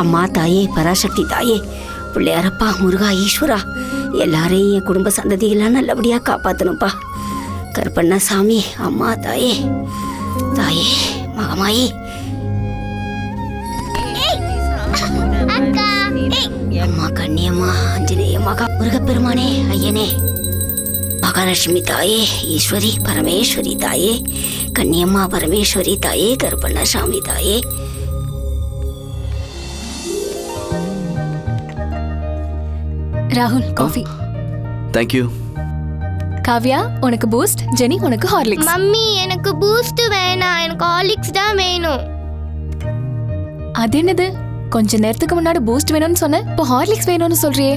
அம்மா தாயே, பராசக்தி தாயே, பிள்ளையாரப்பா, முருகா, ஈஸ்வரா, எல்லாரையும் என் குடும்ப சந்ததியெல்லாம் நல்லபடியா காப்பாத்தணும்ப்பா. கருப்பண்ணா சாமி, அம்மா தாயே, தாயே மகமாயி, அம்மா கண்ணியம்மா, ஆஞ்சநேய மகா, முருகப்பெருமானே, ஐயனே, மகாலட்சுமி தாயே, ஈஸ்வரி பரமேஸ்வரி தாயே, கண்ணியம்மா பரமேஸ்வரி தாயே, கருப்பண்ணா சாமி தாயே. ராகுல், காஃபி. Thank you. காவ்யா, உனக்கு பூஸ்ட். ஜெனி, உனக்கு ஹார்லிக்ஸ். மம்மி, எனக்கு பூஸ்ட் வேணாம், எனக்கு ஹார்லிக்ஸ் தான் வேணும். அது என்னது? கொஞ்ச நேரத்துக்கு முன்னாடி பூஸ்ட் வேணும்னு சொன்ன, இப்போ ஹார்லிக்ஸ் வேணும்னு சொல்றியே.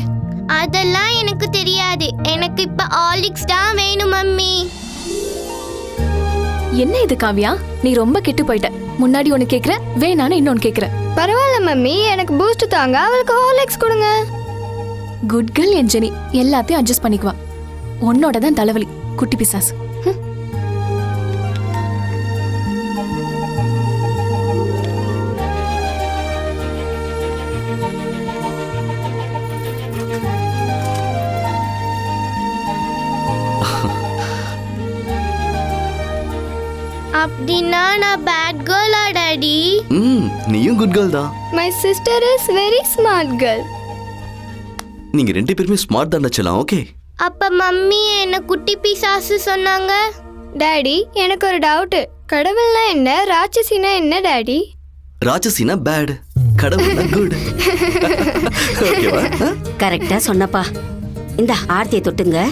அதெல்லாம் எனக்கு தெரியாது, எனக்கு இப்ப ஹார்லிக்ஸ் தான் வேணும் மம்மி. என்ன இது காவ்யா, நீ ரொம்ப கெட்டு போயிட்ட. முன்னாடி ஒன்னு கேக்குற, வேணான்னு இன்னொன்னு கேக்குற. பரவாயில்ல மம்மி, எனக்கு பூஸ்ட் தாங்க, அவளுக்கு ஹார்லிக்ஸ் கொடுங்க. குட் கேர்ள் என் ஜெனி, எல்லாத்தையும் அட்ஜஸ்ட் பண்ணிக்குவா. உன்னோட தான் தலைவலி, குட்டி பிசாசு. அப்படின்னா நான் பேட் கேர்ளா டாடி? நீயும் குட் கேர்ள் தான். My sister is very smart girl. நீங்க ரெண்டு பேருமே ஸ்மார்ட் தான் நச்சலாம். ஓகே. அப்ப மம்மி என்ன குட்டி பிசாசு சொன்னாங்க. டாடி, எனக்கு ஒரு டவுட். கடவுள்னா என்ன, ராட்சசினா என்ன டாடி? ராட்சசினா பேட், கடவுள்னா குட். ஓகேவா? கரெக்டா சொன்னப்பா. இந்த ஆர்த்தியை தொட்டுங்க,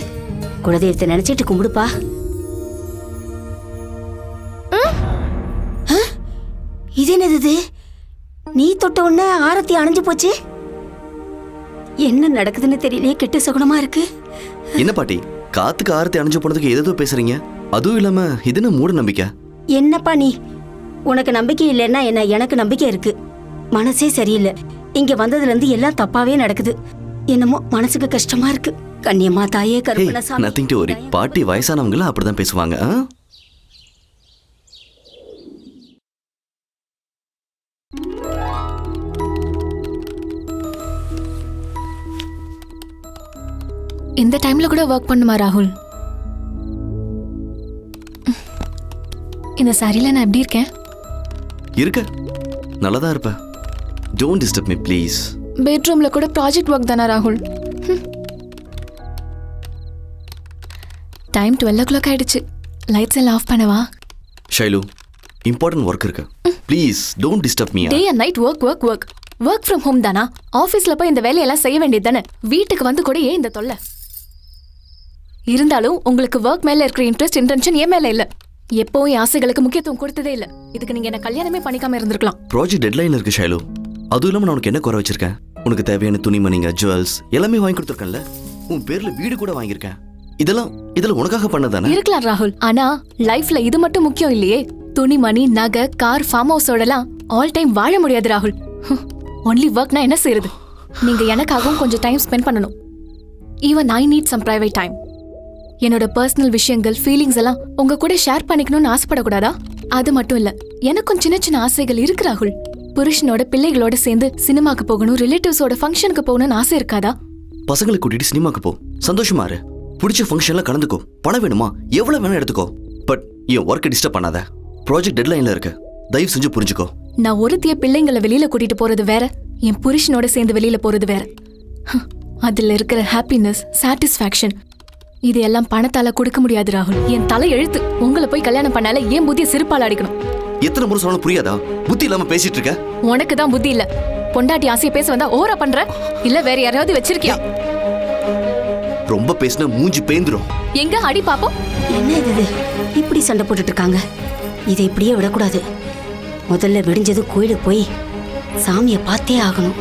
குலதெய்வத்தை நினைச்சிட்டு கும்பிடுப்பா. இது என்னது? நீ தொட்ட உடனே ஆரத்தி அணைஞ்சு போச்சு. என்ன நடக்குதுன்னு தெரியலையே, கெட்ட சகுனமா இருக்கு. என்ன பாட்டி, காத்துக்கு ஆரத்தி அணைஞ்சு போனதுக்கு ஏதோ பேசுறீங்க? அதுவும் இல்லாம இது என்ன மூட நம்பிக்கை? என்னப்பா நீ, உனக்கு நம்பிக்கை இல்லைன்னா என்ன, எனக்கு நம்பிக்கை இருக்கு. மனசே சரியில்லை. இங்க வந்ததுல இருந்து எல்லாம் தப்பாவே நடக்குது. என்னமோ மனசுக்கு கஷ்டமா இருக்கு. கண்ணியம்மா தாயே, Karuppanna Sami. Nothing to worry. பாட்டி வயசானவங்கள அப்படிதான் பேசுவாங்க. இந்த டைம்ல கூட ஒர்க் பண்ணுமா ராகுல்? இந்த சாரியில நான் எப்படி இருக்கேன்? இருக்க நல்லதா இருப்ப. Don't disturb me please. பெட்ரூம்ல கூட ப்ராஜெக்ட் ஒர்க் தானா ராகுல்? டைம் 12 o'clock ஆயிடுச்சு. லைட்ஸ் எல்லாம் ஆஃப் பண்ணவா? ஷைலு, இம்பார்ட்டன்ட் ஒர்க் இருக்கு. Please don't disturb me. Day and night work work work. Work from home தானா? ஆஃபீஸ்ல போய் இந்த வேலையெல்லாம் செய்ய வேண்டியது தானே? வீட்டுக்கு வந்து கூட ஏன் இந்த தொல்லை? இருந்தாலும் உங்களுக்கு ஒர்க் மேல இருக்கிற இன்டென்ஷன் ஏன் மேல இல்ல. எப்பவும் என் ஆசைகளுக்கு முக்கியத்துவம் கொடுத்ததே இல்ல. இதுக்கு நீங்க என்ன கல்யாணமே பண்ணிக்காம இருந்திருக்கலாம். ப்ராஜெக்ட் டெட்லைன் இருக்கு ஷைலு. அதுவும் இல்லாம நான் உனக்கு என்ன குறை வச்சிருக்கேன்? உனக்கு தேவையான துணிமணிங்க, ஜுவல்ஸ் எல்லாமே வாங்கி கொடுத்துருக்கேன்ல. உன் பேர்ல வீடு கூட வாங்கியிருக்கேன். இதெல்லாம் உனக்காக பண்ணதானே? இருக்கலாம் ராகுல், ஆனா லைஃப்ல இது மட்டும் முக்கியம் இல்லையே. துணிமணி, நகை, கார், ஃபார்ம் ஹவுஸோடலாம் ஆல் டைம் வாழ முடியாது ராகுல். ஒன்லி ஒர்க்னா என்ன செய்யறது? நீங்க எனக்காகவும் கொஞ்சம் டைம் ஸ்பெண்ட் பண்ணணும். Even I need some private time. என்னோட பர்சனல் விஷயங்கள், ஃபீலிங்ஸ் எல்லாம் உங்க கூட ஷேர் பண்ணிக்கணும்னு ஆசைப்படக்கூடாதா? அது மட்டும் இல்ல, எனக்கும் சின்ன சின்ன ஆசைகள் இருக்கு ராகுல். புருஷனோட பிள்ளைகளோட சேர்ந்து சினிமாக்கு போகணும், ரிலேட்டிவ்ஸோட ஃபங்க்ஷனுக்கு போகணும்னு ஆசை இருக்காதா? பசங்களை கூட்டிட்டு சினிமாக்கு போ, சந்தோஷமா இரு, பிடிச்ச ஃபங்க்ஷன்ல கலந்துக்கோ, பணம் வேணுமா எவ்வளவு வேணா எடுத்துக்கோ. பட் என் ஒர்க்கை டிஸ்டர்ப் பண்ணாத. ப்ராஜெக்ட் டெட்லைன்ல இருக்கு, தயவு செஞ்சு புரிஞ்சுக்கோ. நான் ஒருத்திய பிள்ளைங்களை வெளியில கூட்டிட்டு போறது வேற, என் புருஷனோட சேர்ந்து வெளியில போறது வேற. அதுல இருக்கிற ஹாப்பினஸ், சாட்டிஸ்ஃபேக்ஷன் இது எல்லாம் பணத்தால கொடுக்க முடியாது ராகுல். என் தலை எழுத்து. உங்களை போய் கல்யாணம் பண்ணால ஏன் புத்திய சிறுப்பால் அடிக்கணும்? எத்தனை முறை சொன்னாலும் புரியாதா? புத்தி இல்லாம பேசிட்டு இருக்க. உனக்கு தான் புத்தி இல்ல. பொண்டாட்டி ஆசைய பேச வந்தா ஓவரா பண்ற, இல்ல வேற யாராவது வச்சிருக்கியா? ரொம்ப பேசினா மூஞ்சி பேந்துரும். எங்க அடி பாப்போம். என்ன இது, இப்படி சண்டை போட்டுட்டு இருக்காங்க? இதை இப்படியே விடக்கூடாது. முதல்ல விடிஞ்சது கோயிலுக்கு போய் சாமியை பார்த்தே ஆகணும்.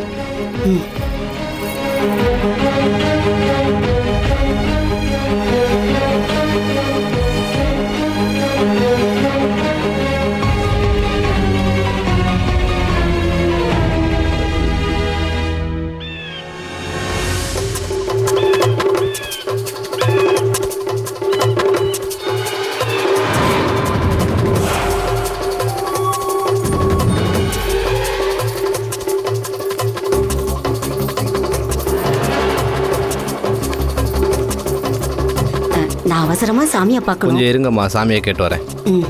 அவசரமா சாமியை பார்க்கணும். கொஞ்சம் இருங்கம்மா, சாமியை கேட்டு வரேன். ம்.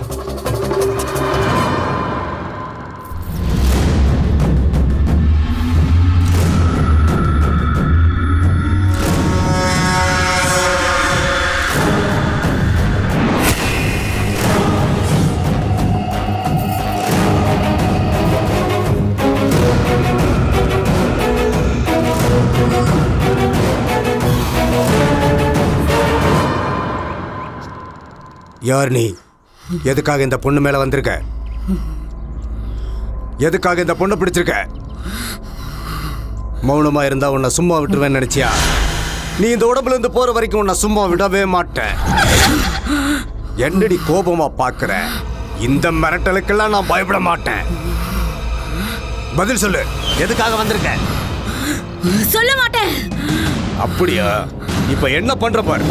யார் நீ? எதுக்காக இந்த பொண்ணு மேல வந்திருக்க? எதுக்காக இந்த பொண்ணை பிடிச்சிருக்க? மௌனமா இருந்தா உன்னை சும்மா விட்டுருவேன்னு நினைச்சியா? நீ இந்த உடம்புல இருந்து போற வரைக்கும் உன்னை சும்மா விடவே மாட்டேன். என்னடி கோபமா பாக்குற? இந்த மிரட்டலுக்கெல்லாம் நான் பயப்பட மாட்டேன். பதில் சொல்லு, எதுக்காக வந்திருக்க? சொல்ல மாட்டேன். அப்படியா? இப்ப என்ன பண்ற பாரு.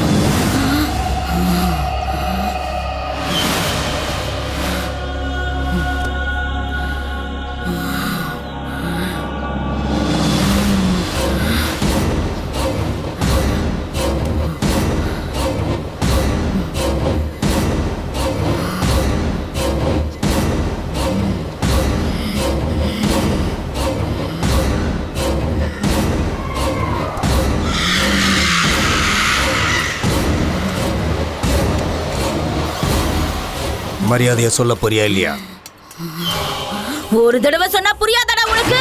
மரியாதையை சொல்ல போறியா இல்லையா? ஒரு தடவை சொன்னா புரியாதடா உனக்கு?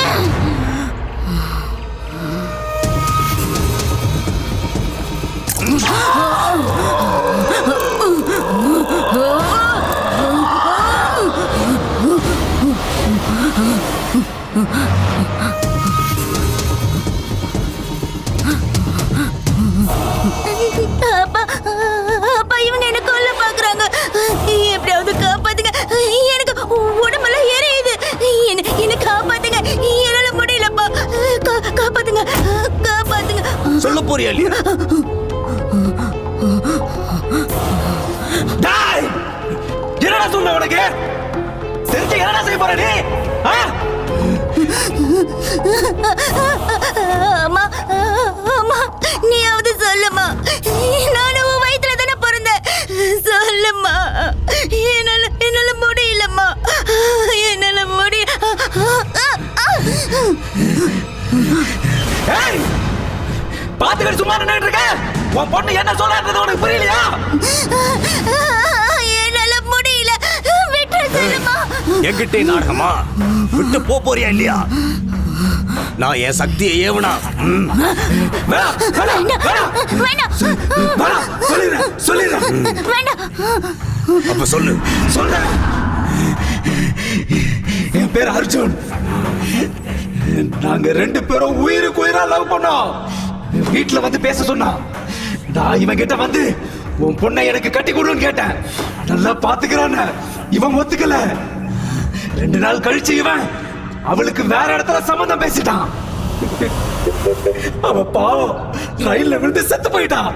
அப்பா, இவங்க என்ன கொல்ல பாக்குறாங்க. எப்படியாவது காப்பாத்துங்க. எனக்கு உடம்பெல்லாம் எரியுது. என்ன காப்பாத்துங்க. என்னால முடியலப்பா. காப்பாத்துங்க, காப்பாத்துங்க. சொல்ல போறியா இல்லையா? என்னடா சொன்ன உனக்கு? தெரிஞ்சு என்னடா செய்ய போற நீ? அம்மா, அம்மா, நீயாவது சொல்லுமா. நானும் உன் வயித்துல தானே பிறந்தேன். சொல்லுமா. என்னால முடியலம்மா. என்னால முடிய. பாத்துக்கிட்டு சும்மா நின்னுட்டு இருக்க? உன் பொண்ணு என்ன சொல்றது உனக்கு புரியலையா? என்னால முடியல. விட்டு சொல்லுமா. என்கிட்ட நாடகமா? விட்டு போறியா இல்லையா? நான் என் சக்தியை ஏவனா? அப்ப சொல்லு. சொல்ல. என் பேர் அர்ஜுன். நாங்க 2 பேரும் உயிருக்கு உயிரா லவ் பண்ணோம். வீட்டுல வந்து பேச சொன்னா. நான் இவன் கிட்ட வந்து உன் பொண்ணை எனக்கு கட்டி கொடுன்னு கேட்டேன். நல்லா பாத்துக்கிறான்னு இவன் ஒத்துக்கல. 2 நாள் கழிச்சு இவன் அவளுக்கு வேற இடத்துல சம்பந்தம் பேசிட்டான். அவ பாவம் ரயில்ல விழுந்து செத்து போயிட்டான்.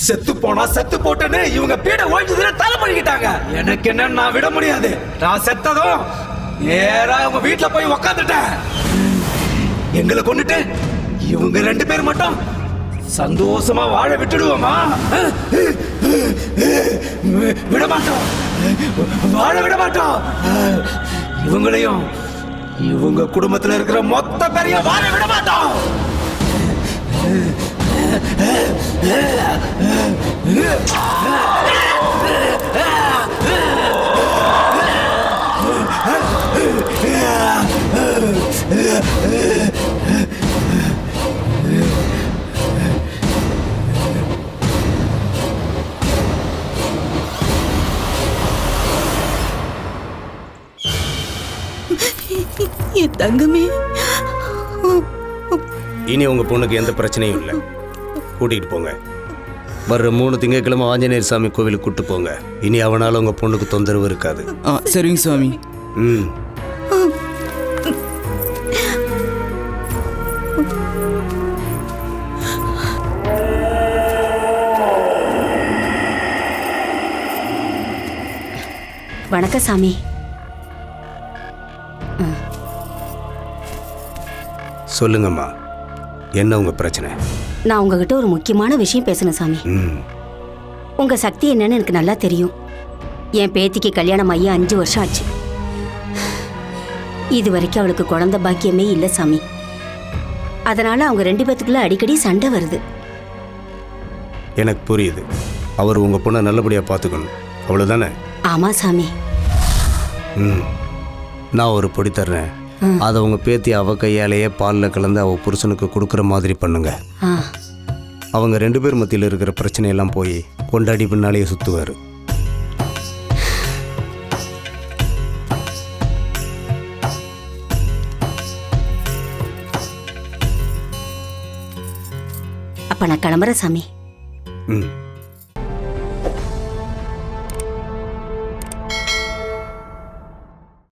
செத்து போனா செத்து போட்டேன்னு இவங்க பீட ஓய்ஞ்சதுல தலை பண்ணிக்கிட்டாங்க. எனக்கு என்ன, நான் விட முடியாது. நான் செத்ததும் நேரா அவங்க வீட்டுல போய் உக்காந்துட்டேன். எங்களை கொண்டுட்டு இவங்க 2 பேர் மட்டும் சந்தோஷமா வாழ விட்டுடுவோமா? விட மாட்டோம். வாழ விட மாட்டோம். இவங்களையும் இவங்க குடும்பத்துல இருக்கிற மொத்த பேரையும் வாழ விட மாட்டோம். என் தங்கமே. இனி உங்க பொண்ணுக்கு எந்த பிரச்சனையும் இல்லை. கூட்டிகிட்டு போங்க. வர்ற 3 திங்கட்கிழமை ஆஞ்சநேயர் சாமி கோவிலுக்கு கூட்டு போங்க. இனி அவனால உங்க பொண்ணுக்கு தொந்தரவு இருக்காது. சரிங்க சுவாமி. வணக்கம் சாமி. சொல்லுங்கம்மா, என்ன உங்க பிரச்சனை? நான் உங்ககிட்ட ஒரு முக்கியமான விஷயம் பேசணும் சாமி. உங்க சக்தி என்னன்னு எனக்கு நல்லா தெரியும். என் பேத்திக்கு கல்யாணம் ஆகி 5 வருஷம் ஆச்சு. இது வரைக்கும் அவளுக்கு குழந்தை பாக்கியமே இல்லை சாமி. அதனால அவங்க 2 பேத்துக்குள்ள அடிக்கடி சண்டை வருது. எனக்கு புரியுது. அவர் உங்கள் பொண்ணை நல்லபடியாக பார்த்துக்கணும், அவ்வளோதானே? ஆமா சாமி. நான் ஒரு பொடி தர்றேன். அதை உங்கள் பேத்தி அவ கையாலேயே பாலில் கலந்து அவள் புருஷனுக்கு கொடுக்குற மாதிரி பண்ணுங்க. அவங்க 2 பேர் மத்தியில் இருக்கிற பிரச்சனையெல்லாம் போய் கொண்டாடி பின்னாலேயே சுற்றுவார். அப்ப நான் கிளம்புறேன் சாமி. ம்